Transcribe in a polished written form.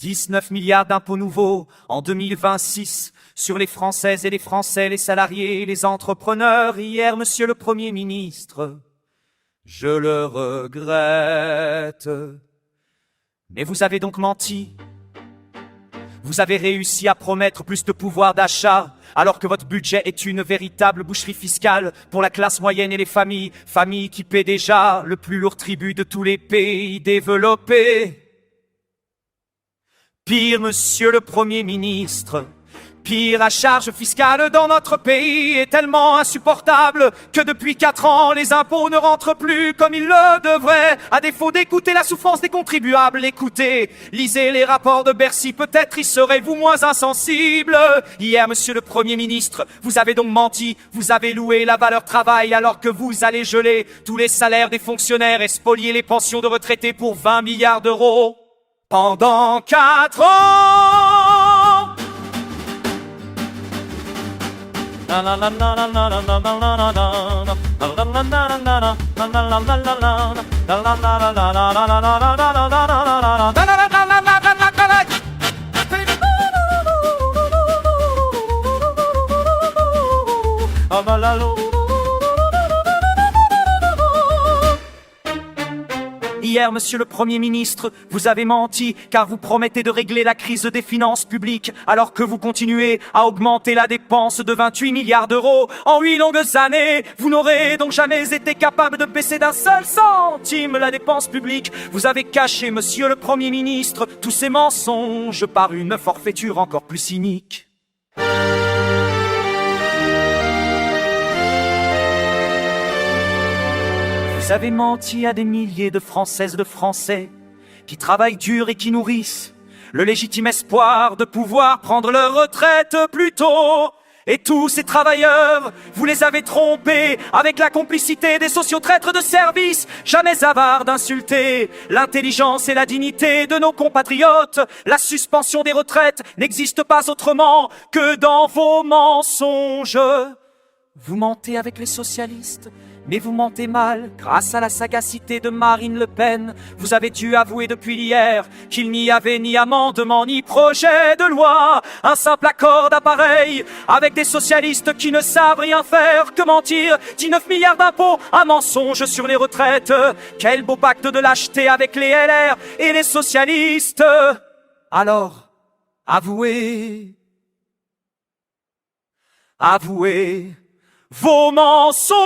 19 milliards d'impôts nouveaux en 2026 sur les Françaises et les Français, les salariés et les entrepreneurs. Hier, monsieur le Premier ministre, je le regrette. Mais vous avez donc menti. Vous avez réussi à promettre plus de pouvoir d'achat, alors que votre budget est une véritable boucherie fiscale pour la classe moyenne et les familles qui paient déjà le plus lourd tribut de tous les pays développés. Pire, monsieur le Premier ministre, pire, la charge fiscale dans notre pays est tellement insupportable que depuis 4 ans, les impôts ne rentrent plus comme ils le devraient. À défaut d'écouter la souffrance des contribuables, écoutez, lisez les rapports de Bercy, peut-être y serez-vous moins insensible. Hier, monsieur le Premier ministre, vous avez donc menti, vous avez loué la valeur travail alors que vous allez geler tous les salaires des fonctionnaires et spolier les pensions de retraités pour 20 milliards d'euros. Pendant 4 ans. Hier, monsieur le Premier ministre, vous avez menti car vous promettez de régler la crise des finances publiques alors que vous continuez à augmenter la dépense de 28 milliards d'euros en 8 longues années. Vous n'aurez donc jamais été capable de baisser d'un seul centime la dépense publique. Vous avez caché, monsieur le Premier ministre, tous ces mensonges par une forfaiture encore plus cynique. Vous avez menti à des milliers de Françaises et de Français qui travaillent dur et qui nourrissent le légitime espoir de pouvoir prendre leur retraite plus tôt. Et tous ces travailleurs, vous les avez trompés avec la complicité des sociotraîtres de service, jamais avares d'insulter l'intelligence et la dignité de nos compatriotes. La suspension des retraites n'existe pas autrement que dans vos mensonges. Vous mentez avec les socialistes, mais vous mentez mal, grâce à la sagacité de Marine Le Pen. Vous avez dû avouer depuis hier qu'il n'y avait ni amendement ni projet de loi. Un simple accord d'appareil avec des socialistes qui ne savent rien faire que mentir. 19 milliards d'impôts, un mensonge sur les retraites. Quel beau pacte de lâcheté avec les LR et les socialistes. Alors, avouez vos mensonges.